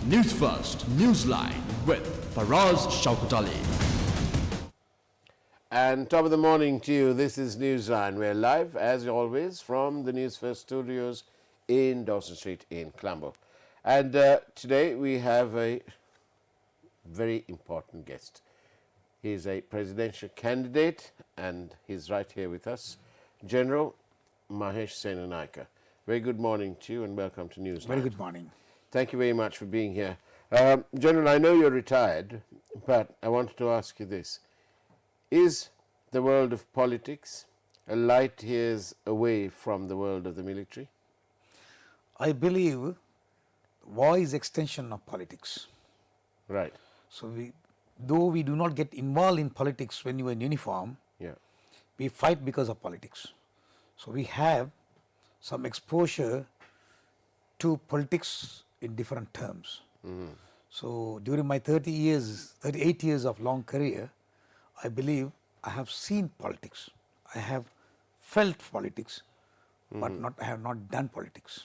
News First, Newsline with Faraz Shaukat Ali. And top of the morning to you. This is Newsline. We're live, as always, from the Newsfirst studios in Dawson Street in Colombo. And today we have a very important guest. He's a presidential candidate, and he's right here with us, General Mahesh Senanayake. Very good morning to you, and welcome to Newsline. Very good morning. Thank you very much for being here. General, I know you're retired, but I wanted to ask you this. Is the world of politics a light years away from the world of the military? I believe war is extension of politics. Right. So though we do not get involved in politics when you are in uniform, we fight because of politics. So we have some exposure to politics in different terms. So during my 38 years of long career, I believe I have seen politics. I have felt politics, but I have not done politics.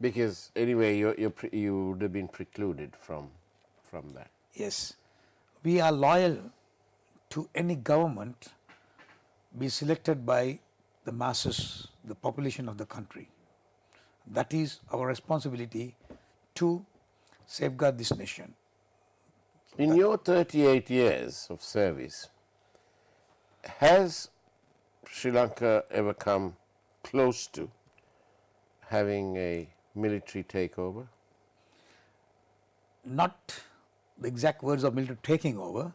Because anyway, you would have been precluded from that. Yes, we are loyal to any government be selected by the masses, the population of the country. That is our responsibility to safeguard this nation. In your 38 years of service, has Sri Lanka ever come close to having a military takeover? Not the exact words of military taking over,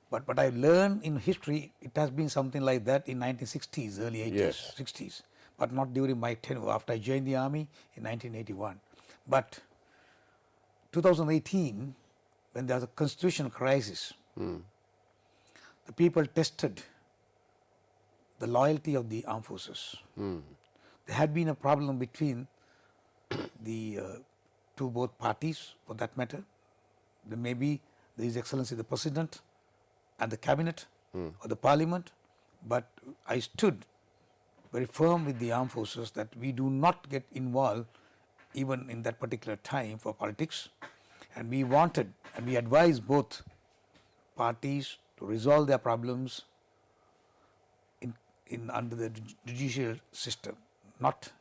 but what I learned in history, it has been something like that in 1960s, early 80s, 60s, but not during my tenure, after I joined the army in 1981. But 2018, when there was a constitutional crisis, the people tested the loyalty of the armed forces. There had been a problem between the both parties, for that matter. There may be His Excellency the President and the Cabinet or the Parliament, but I stood very firm with the armed forces that we do not get involved even in that particular time for politics, and we wanted and we advised both parties to resolve their problems in under the judicial system, not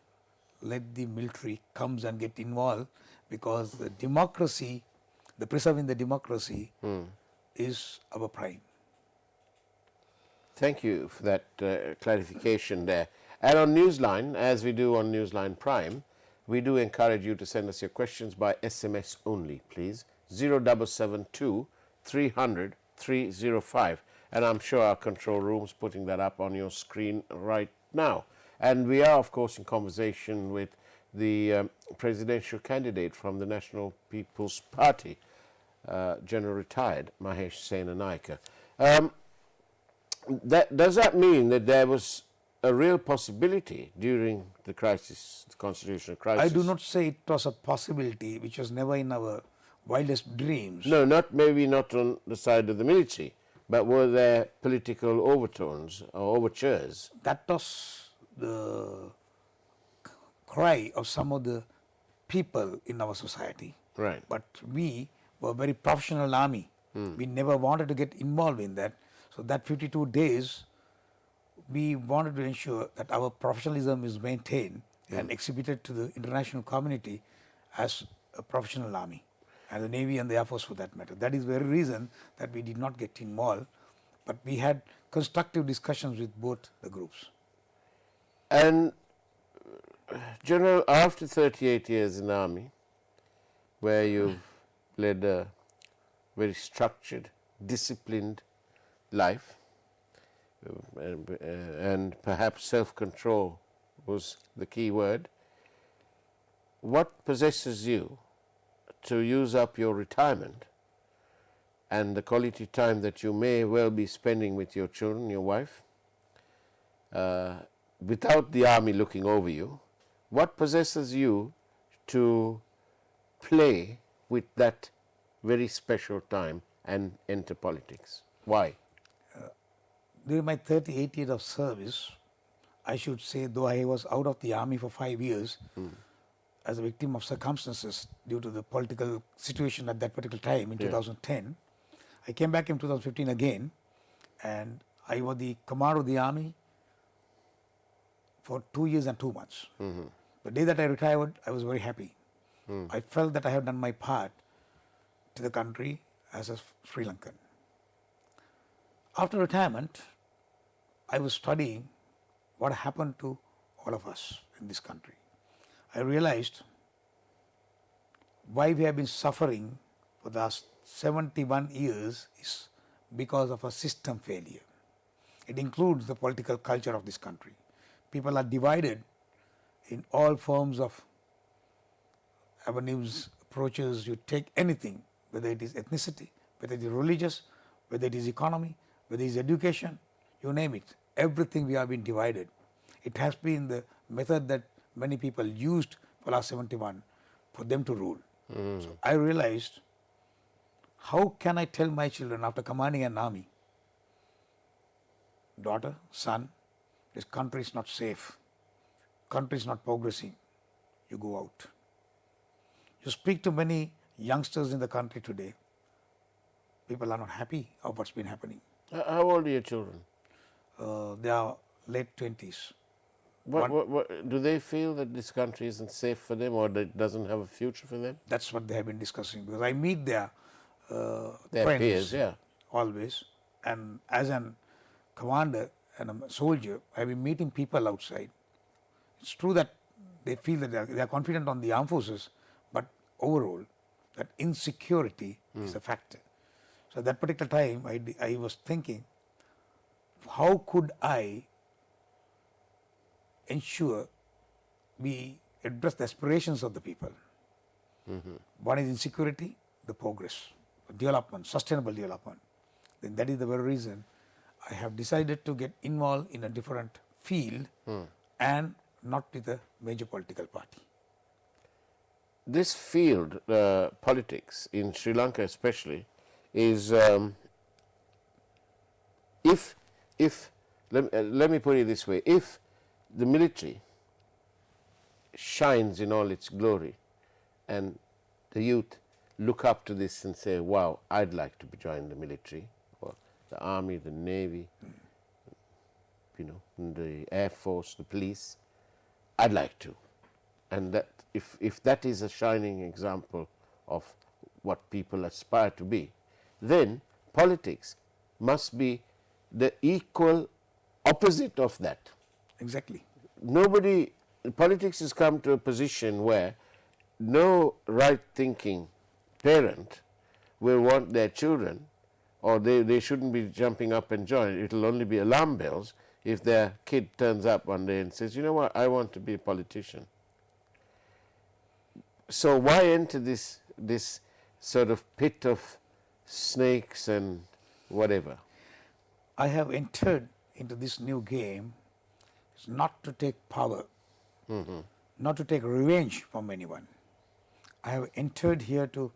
let the military comes and get involved, because the democracy, the preserving the democracy is our prime. Thank you for that clarification there. And on Newsline, as we do on Newsline Prime, we do encourage you to send us your questions by SMS only, please. 0772 300 305. And I'm sure our control room's putting that up on your screen right now. And we are, of course, in conversation with the presidential candidate from the National People's Party, General Retired Mahesh Senanayake. Does that mean that there was a real possibility during the crisis, the constitutional crisis? I do not say it was a possibility, which was never in our wildest dreams. No, maybe not on the side of the military, but were there political overtones or overtures? That was the cry of some of the people in our society. Right. But we were a very professional army. We never wanted to get involved in that. So that 52 days, we wanted to ensure that our professionalism is maintained and exhibited to the international community as a professional army, and the Navy and the Air Force for that matter. That is the very reason that we did not get involved, but we had constructive discussions with both the groups. And General, after 38 years in the army, where you've led a very structured, disciplined life, and perhaps self-control was the key word, what possesses you to use up your retirement and the quality time that you may well be spending with your children, your wife, without the army looking over you? What possesses you to play with that very special time and enter politics? Why? During my 38 years of service, I should say, though I was out of the army for 5 years, as a victim of circumstances due to the political situation at that particular time in 2010. I came back in 2015 again, and I was the commander of the army for 2 years and 2 months. The day that I retired, I was very happy. I felt that I have done my part to the country as a Sri Lankan. After retirement, I was studying what happened to all of us in this country. I realized why we have been suffering for the last 71 years is because of a system failure. It includes the political culture of this country. People are divided in all forms of avenues, approaches. You take anything, whether it is ethnicity, whether it is religious, whether it is economy, whether it is education, you name it. Everything we have been divided. It has been the method that many people used for last 71 for them to rule. So I realized, how can I tell my children after commanding an army, daughter, son, this country is not safe, country is not progressing, you go out. You speak to many youngsters in the country today, people are not happy of what's been happening. How old are your children? They are late 20s. What, do they feel that this country isn't safe for them, or that it doesn't have a future for them? That's what they have been discussing, because I meet their Their friends peers, always, and as a commander and a soldier, I have been meeting people outside. It's true that they feel that they are confident on the armed forces, but overall, that insecurity is a factor. So at that particular time, I was thinking, how could I ensure we address the aspirations of the people? One is insecurity, the progress, development, sustainable development. Then that is the very reason I have decided to get involved in a different field and not with a major political party. This field, politics, in Sri Lanka especially, is, let me put it this way, if the military shines in all its glory and the youth look up to this and say, wow, I'd like to join the military, or the army, the navy, the air force, the police, I'd like to. And that if that is a shining example of what people aspire to be, then politics must be the equal opposite of that. Exactly. Politics has come to a position where no right-thinking parent will want their children, or they shouldn't be jumping up and joining. It will only be alarm bells if their kid turns up one day and says, you know what, I want to be a politician. So why enter this sort of pit of snakes and whatever? I have entered into this new game not to take power, not to take revenge from anyone. I have entered here to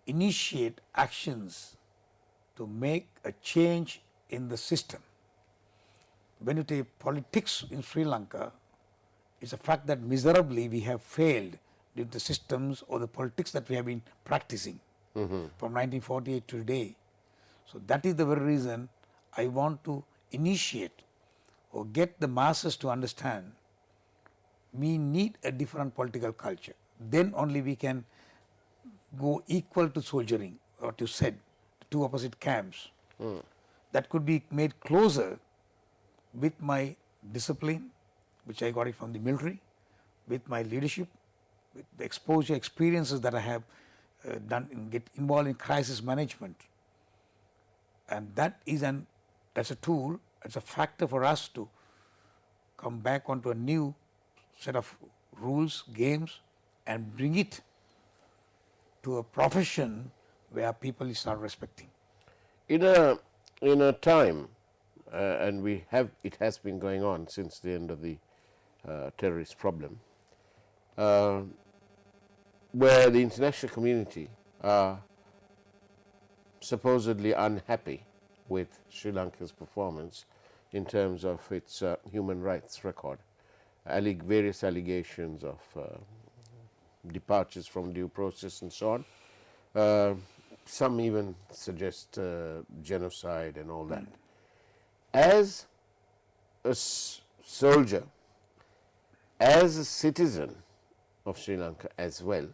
initiate actions to make a change in the system. When you take politics in Sri Lanka, it's a fact that miserably we have failed due to the systems or the politics that we have been practicing from 1948 to today. So that is the very reason I want to initiate or get the masses to understand we need a different political culture. Then only we can go equal to soldiering, what you said, the two opposite camps. That could be made closer with my discipline, which I got it from the military, with my leadership, with the exposure experiences that I have done, get involved in crisis management. And that's a tool, it's a factor for us to come back onto a new set of rules, games, and bring it to a profession where people start respecting. In a time, and it has been going on since the end of the terrorist problem, where the international community are supposedly unhappy with Sri Lanka's performance in terms of its human rights record, various allegations of departures from due process and so on. Some even suggest genocide and all that. As a soldier, as a citizen of Sri Lanka as well,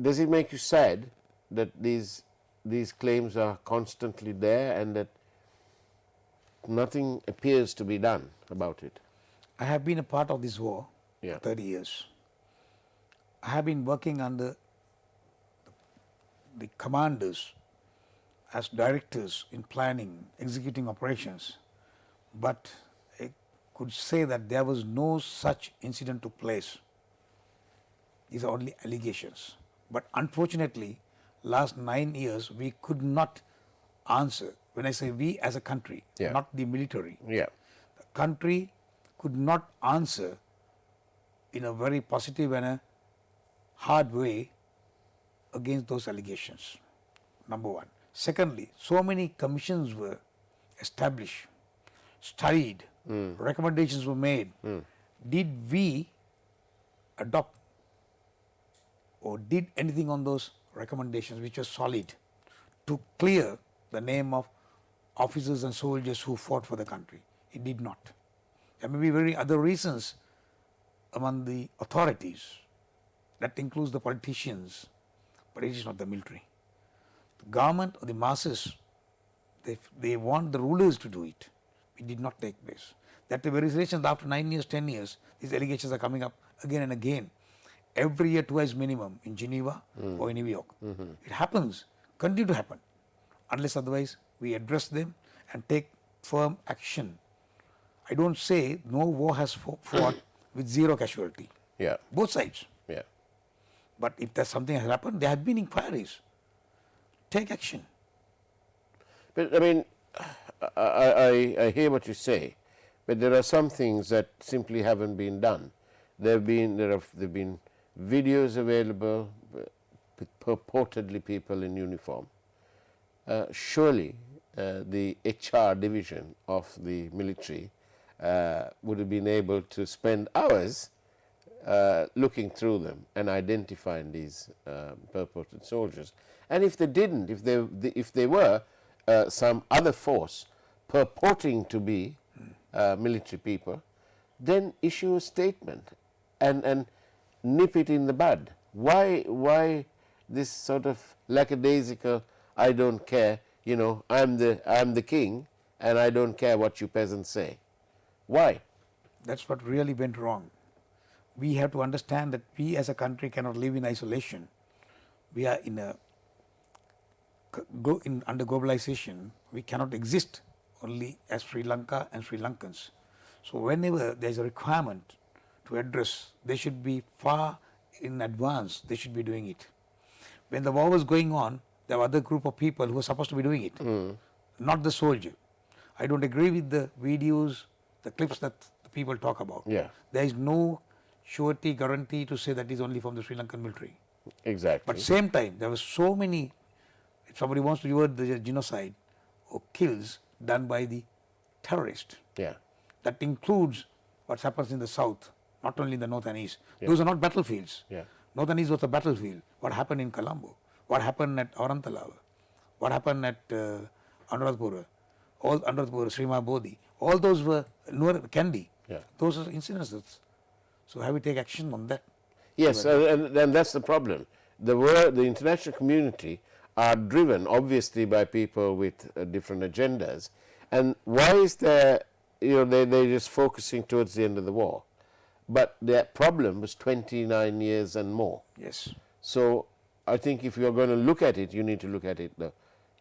does it make you sad that these claims are constantly there and that nothing appears to be done about it? I have been a part of this war Yeah. for 30 years. I have been working under the commanders as directors in planning, executing operations, but I could say that there was no such incident took place. These are only allegations. But unfortunately, last 9 years we could not answer. When I say we as a country, Yeah. not the military, Yeah. the country could not answer in a very positive and a hard way against those allegations, number one. Secondly, so many commissions were established, studied, recommendations were made. Did we adopt or did anything on those recommendations which were solid to clear the name of officers and soldiers who fought for the country? It did not. There may be very other reasons among the authorities. That includes the politicians, but it is not the military. The government or the masses, they want the rulers to do it. It did not take place. That's the very reason that after 9 years, 10 years, these allegations are coming up again and again. Every year, twice minimum in Geneva or in New York. It happens, continue to happen, unless otherwise we address them and take firm action. I don't say no war has fought with zero casualty, Yeah. both sides. Yeah. But if there's something has happened, there have been inquiries. Take action. But I mean, I hear what you say, but there are some things that simply haven't been done. There have been videos available with purportedly people in uniform. Surely the HR division of the military would have been able to spend hours looking through them and identifying these purported soldiers. And if they didn't, if they were some other force purporting to be military people, then issue a statement and nip it in the bud. Why this sort of lackadaisical, I don't care, I'm the king and I don't care what you peasants say? Why? That's what really went wrong. We have to understand that we as a country cannot live in isolation. We are under globalization. We cannot exist only as Sri Lanka and Sri Lankans. So whenever there is a requirement to address, they should be far in advance, they should be doing it. When the war was going on, there were other group of people who were supposed to be doing it, not the soldier. I don't agree with the videos, the clips that the people talk about. Yeah. There is no surety, guarantee to say that is only from the Sri Lankan military. Exactly. But same time, there were so many, if somebody wants to use the genocide or kills done by the terrorist, Yeah. that includes what happens in the south, not only in the north and east. Yeah. Those are not battlefields. Yeah. North and east was a battlefield. What happened in Colombo? What happened at Aurantalawa? What happened at Anuradhapura? All Anuradhapura, Srima Bodhi. All those were Kandy. Yeah. Those are incidences. So have we take action on that? Yes, and that's the problem. The international community are driven obviously by people with different agendas. And why is there, they're just focusing towards the end of the war? But their problem was 29 years and more. Yes. So I think if you're going to look at it, you need to look at it.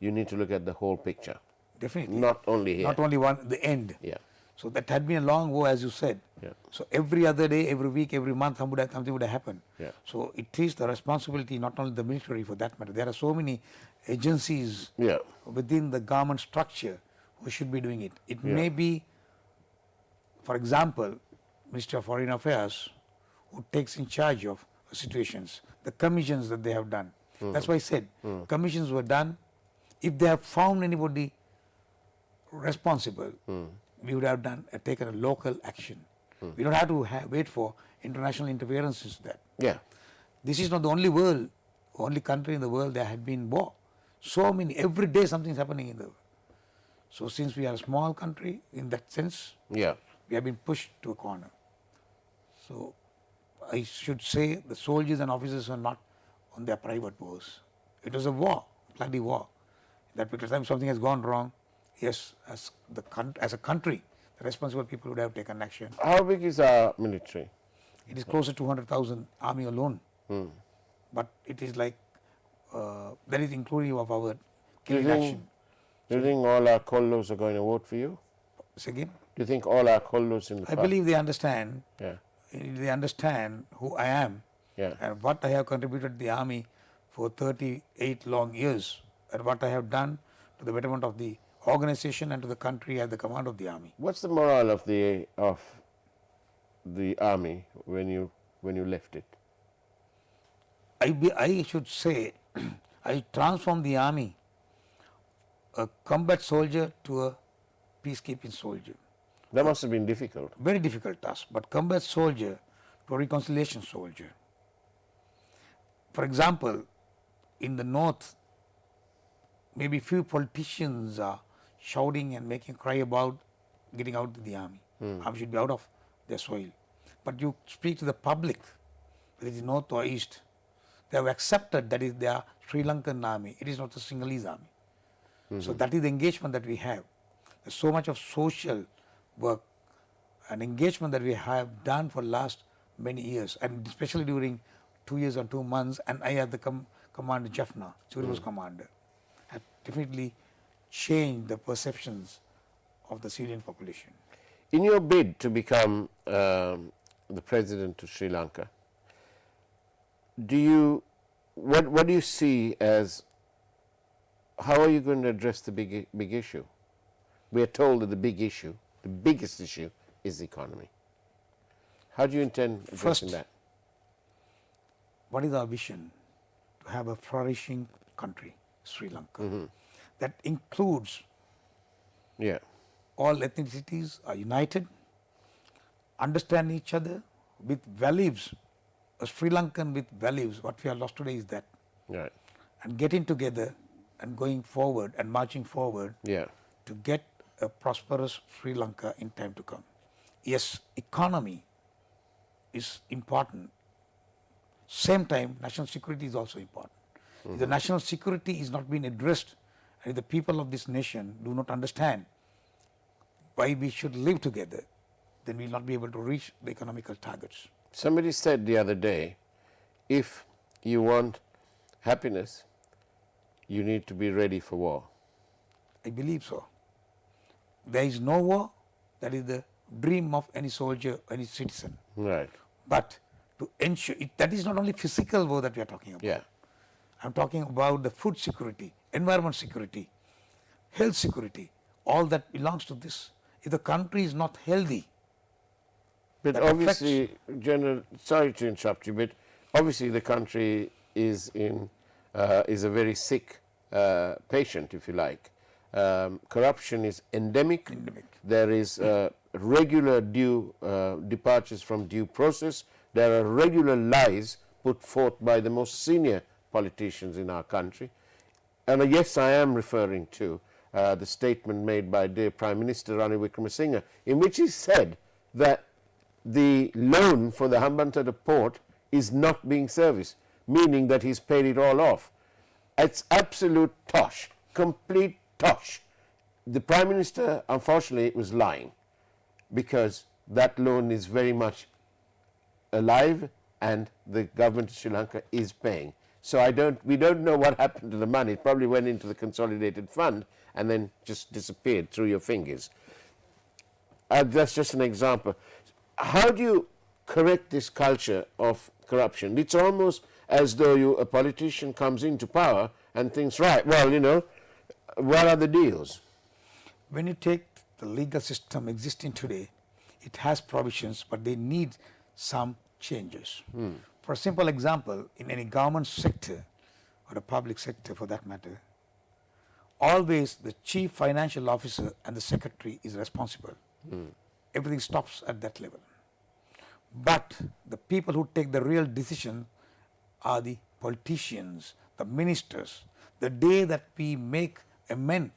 You need to look at the whole picture, Definitely. not only here. Not only the end. Yeah. So that had been a long war, as you said. Yeah. So every other day, every week, every month, something would have happened. Yeah. So it is the responsibility, not only the military for that matter. There are so many agencies Yeah. within the government structure who should be doing it. It may be, for example, Ministry of Foreign Affairs, who takes in charge of situations, the commissions that they have done. That's why I said commissions were done. If they have found anybody responsible, we would have taken a local action. We don't have to wait for international interferences that. Yeah. This is not the only country in the world that had been war. So many, every day something is happening in the world. So since we are a small country in that sense, Yeah. we have been pushed to a corner. So I should say the soldiers and officers are not on their private wars. It was a war, bloody war. That particular time something has gone wrong, yes, as a country, the responsible people would have taken action. How big is our military? It is close to 200,000 army alone. But it is like, that is inclusive of our killing action. Do you think all our Kollos are going to vote for you? Say again? Do you think all our Kollos in the I believe they understand. Yeah. They understand who I am Yeah. and what I have contributed to the army for 38 long years and what I have done to the betterment of the organization and to the country at the command of the army. What's the morale of the army when you left it? I should say I transformed the army, a combat soldier to a peacekeeping soldier. That must have been difficult. Very difficult task, but combat soldier to a reconciliation soldier. For example, in the north, maybe few politicians are shouting and making cry about getting out of the army. Army should be out of their soil. But you speak to the public, whether it is north or east, they have accepted that is their Sri Lankan army. It is not a Sinhalese army. So that is the engagement that we have. There's so much of social work and engagement that we have done for last many years, and especially during 2 years and 2 months, and I had the commander Jaffna, Civil Force commander, have definitely changed the perceptions of the civilian population. In your bid to become the president of Sri Lanka, what do you see as, how are you going to address the big issue? We are told that the biggest issue is the economy. How do you intend addressing that? What is our vision? To have a flourishing country, Sri Lanka, that includes all ethnicities are united, understand each other with values. A Sri Lankan with values, what we have lost today is that. Right. And getting together and going forward and marching forward to get a prosperous Sri Lanka in time to come. Yes, economy is important. Same time, national security is also important. If the national security is not being addressed, and if the people of this nation do not understand why we should live together, then we will not be able to reach the economical targets. Somebody said the other day, if you want happiness, you need to be ready for war. I believe so. There is no war, that is the dream of any soldier, any citizen. Right. But to ensure, that is not only physical war that we are talking about. Yeah. I'm talking about the food security, environment security, health security, all that belongs to this. If the country is not healthy, but obviously, General, sorry to interrupt you, but obviously the country is a very sick patient, if you like. Corruption is endemic. There is regular departures from due process. There are regular lies put forth by the most senior politicians in our country. And yes, I am referring to the statement made by dear Prime Minister Ranil Wickremesinghe, in which he said that the loan for the Hambantota port is not being serviced, meaning that he's paid it all off. It's absolute tosh, complete tosh. The Prime Minister, unfortunately, was lying, because that loan is very much alive and the government of Sri Lanka is paying. So we don't know what happened to the money. It probably went into the consolidated fund and then just disappeared through your fingers. That's just an example. How do you correct this culture of corruption? It's almost as though a politician comes into power and thinks, right, well, what are the deals? When you take the legal system existing today, it has provisions, but they need some changes. For a simple example, in any government sector or a public sector for that matter, always the chief financial officer and the secretary is responsible. Everything stops at that level. But the people who take the real decision are the politicians, the ministers. The day that we make amend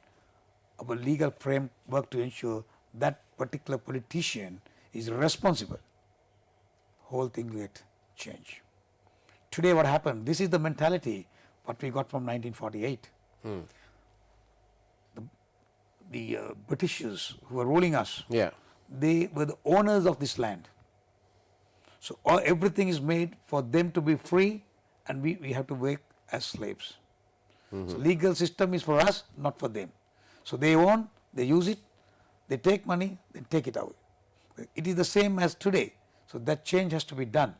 our legal framework to ensure that particular politician is responsible, whole thing will get changed. Today what happened, this is the mentality what we got from 1948. The Britishers who were ruling us, Yeah. they were the owners of this land. So everything is made for them to be free, and we have to work as slaves. So legal system is for us, not for them. So they own, they use it, they take money, they take it away. It is the same as today. So that change has to be done.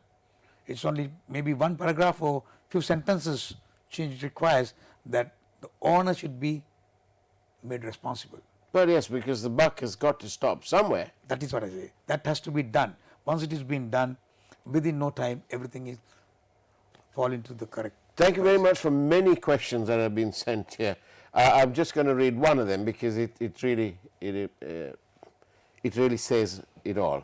It's only maybe one paragraph or few sentences change requires that the owner should be made responsible. But yes, because the buck has got to stop somewhere. That is what I say. That has to be done. Once it is being done, within no time, everything is fall into the correct. Thank you very much for many questions that have been sent here. I'm just going to read one of them because it really says it all.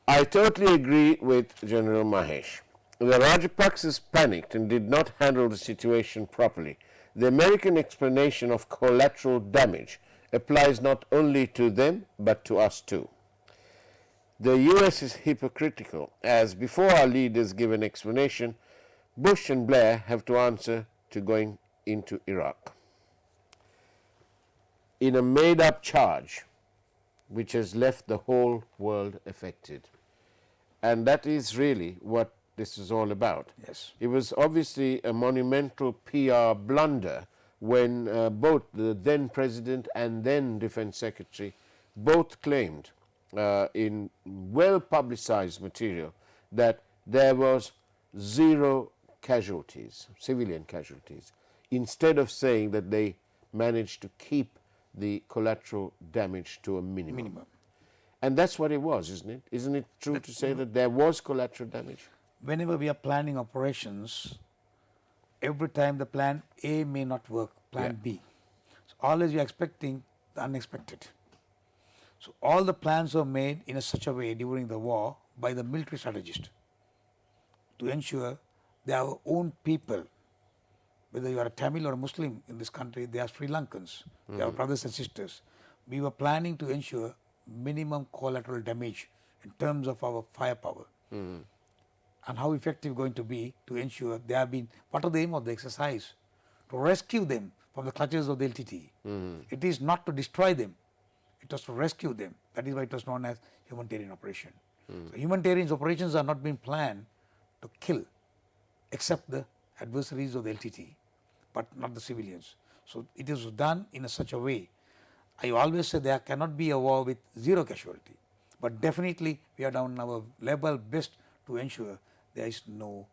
I totally agree with General Mahesh. The Rajapaksas panicked and did not handle the situation properly. The American explanation of collateral damage applies not only to them but to us too. The US is hypocritical, as before our leaders give an explanation, Bush and Blair have to answer to going into Iraq in a made-up charge which has left the whole world affected. And that is really what this is all about. Yes. It was obviously a monumental PR blunder when both the then President and then Defense Secretary both claimed in well-publicized material that there was zero casualties, civilian casualties, instead of saying that they managed to keep the collateral damage to a minimum. And that's what it was, isn't it? Isn't it true to say that there was collateral damage? Whenever we are planning operations, every time the plan A may not work, plan B. So always we are expecting the unexpected. So all the plans were made in such a way during the war by the military strategist to ensure they are our own people. Whether you are a Tamil or a Muslim in this country, they are Sri Lankans, they are brothers and sisters. We were planning to ensure minimum collateral damage in terms of our firepower. And how effective going to be to ensure they have been, what are the aim of the exercise? To rescue them from the clutches of the LTT. It is not to destroy them, it was to rescue them. That is why it was known as humanitarian operation. So humanitarian operations are not being planned to kill except the adversaries of the LTT, but not the civilians. So it is done in such a way. I always say there cannot be a war with zero casualty, but definitely we are done our level best to ensure there is no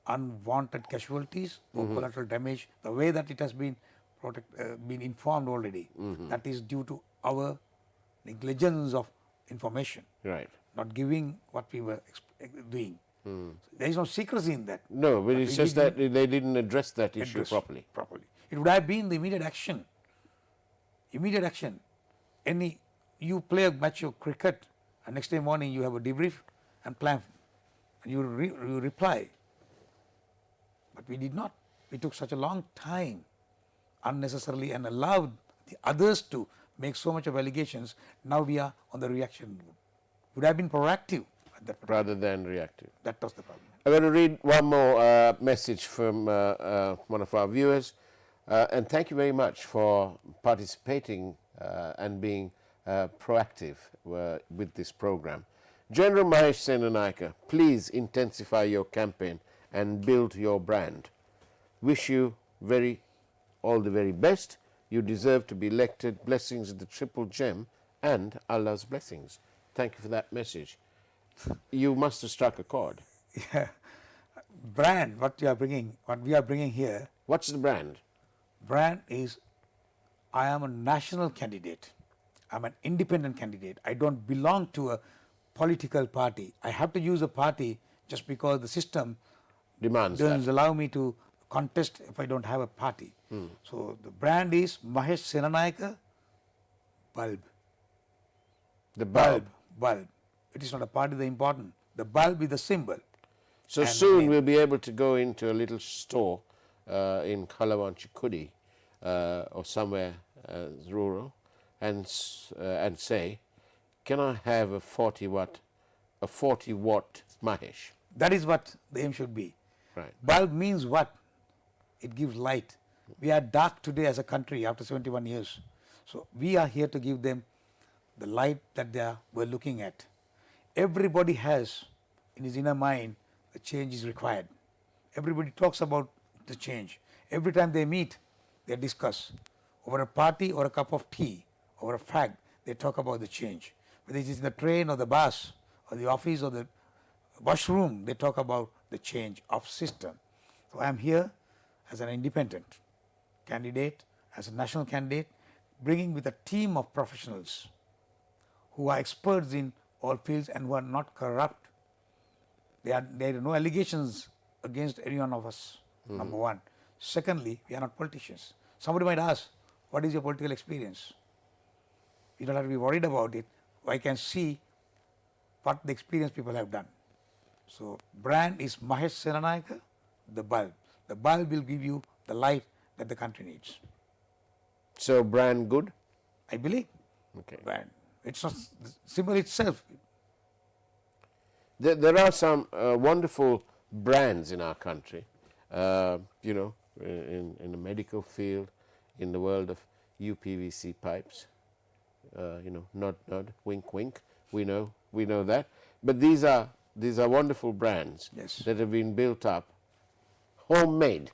unwanted casualties or collateral damage. The way that it has been been informed already, that is due to our negligence of information, Right. not giving what we were doing. So there is no secrecy in that. No, but it's we just did that they didn't address that issue address properly. It would have been the immediate action. Immediate action. You play a match of cricket and next day morning you have a debrief and plan and you reply. But we did not. We took such a long time unnecessarily and allowed the others to make so much of allegations. Now we are on the reaction mode. Would have been proactive at that point. Rather than reactive. That was the problem. I'm going to read one more message from one of our viewers. And thank you very much for participating and being proactive with this program. General Mahesh Senanayake, please intensify your campaign and build your brand. Wish you all the very best. You deserve to be elected. Blessings of the Triple Gem and Allah's blessings. Thank you for that message. You must have struck a chord. Yeah. Brand, what we are bringing here. What's the brand? Brand is, I am a national candidate. I'm an independent candidate. I don't belong to a political party. I have to use a party just because the system Demands doesn't that. allow me to contest if I don't have a party. So the brand is Mahesh Senanayake bulb. The bulb. Bulb. It is not a party, the important. the bulb is the symbol. So And soon name. we'll be able to go into a little store in Kalawanchikudi or somewhere rural and say, can I have a 40 watt Mahesh? That is what the aim should be. Right. Bulb means what? It gives light. We are dark today as a country after 71 years. So we are here to give them the light that they were looking at. Everybody has in his inner mind the change is required. Everybody talks about the change. Every time they meet, they discuss. Over a party or a cup of tea, over a fag, they talk about the change. Whether it is in the train or the bus or the office or the washroom, they talk about the change of system. So I am here as an independent candidate, as a national candidate, bringing with a team of professionals who are experts in all fields and who are not corrupt. There are no allegations against any one of us, number one. Secondly, we are not politicians. Somebody might ask, what is your political experience? You don't have to be worried about it. I can see what the experience people have done. So brand is Mahesh Senanayake, the bulb. The bulb will give you the light that the country needs. So brand good? I believe. Okay. Brand. It's not the symbol itself. There are some wonderful brands in our country, you know, in the medical field, in the world of UPVC pipes, you know, nod, nod, wink, wink. We know that. But these are wonderful brands Yes. that have been built up, homemade.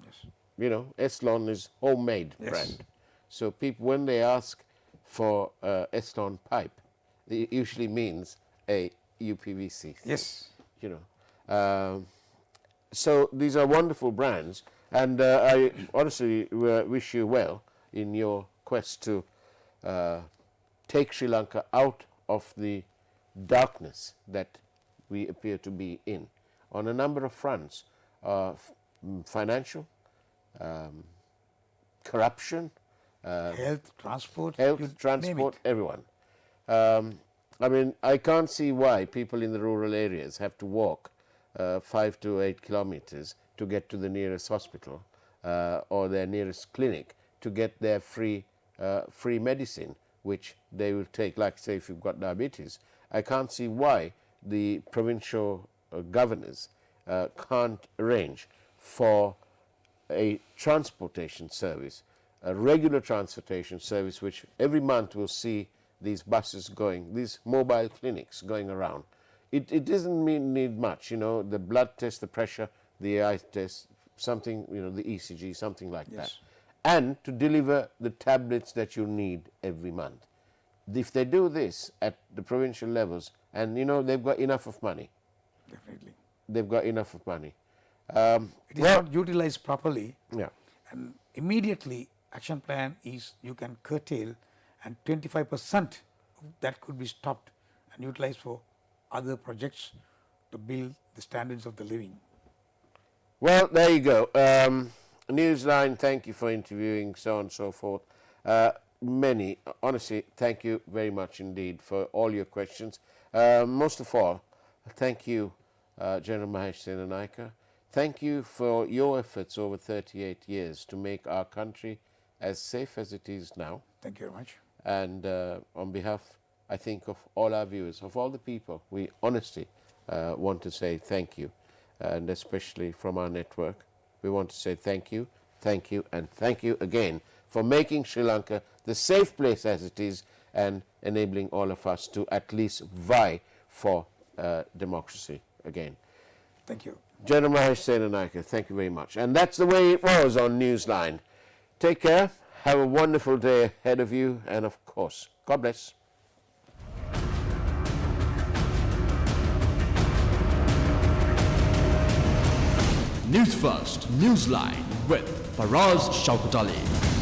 Yes. You know, Eslon is homemade Yes. brand. So people, when they ask for Eslon pipe, it usually means a UPVC. Yes. You know, so these are wonderful brands, and I honestly wish you well in your quest to take Sri Lanka out of the darkness that we appear to be in on a number of fronts: financial, corruption, Health, transport, health, you name transport, it. everyone. I mean, I can't see why people in the rural areas have to walk 5 to 8 kilometers to get to the nearest hospital or their nearest clinic to get their free medicine, which they will take, like say if you've got diabetes. I can't see why the provincial governors can't arrange for a transportation service, a regular transportation service, which every month will see these buses going, these mobile clinics going around. It doesn't need much, you know, the blood test, the pressure, the eye test, something, you know, the ECG, something like that. Yes. And to deliver the tablets that you need every month. If they do this at the provincial levels, and, you know, they've got enough of money. Definitely. They've got enough of money. It is not utilized properly, Yeah. and immediately action plan is you can curtail, and 25% that could be stopped and utilized for other projects to build the standards of the living. Well, there you go. Newsline, thank you for interviewing, so on and so forth. Many, honestly, thank you very much indeed for all your questions. Most of all, thank you, General Mahesh Senanayake. Thank you for your efforts over 38 years to make our country as safe as it is now. Thank you very much. And on behalf, I think, of all our viewers, of all the people, we honestly want to say thank you. And especially from our network, we want to say thank you, and thank you again for making Sri Lanka the safe place as it is and enabling all of us to at least vie for democracy again. Thank you. General Mahesh Senanayake, thank you very much. And that's the way it was on Newsline. Take care, have a wonderful day ahead of you, and of course, God bless. News First, Newsline with Faraz Shaukut Ali.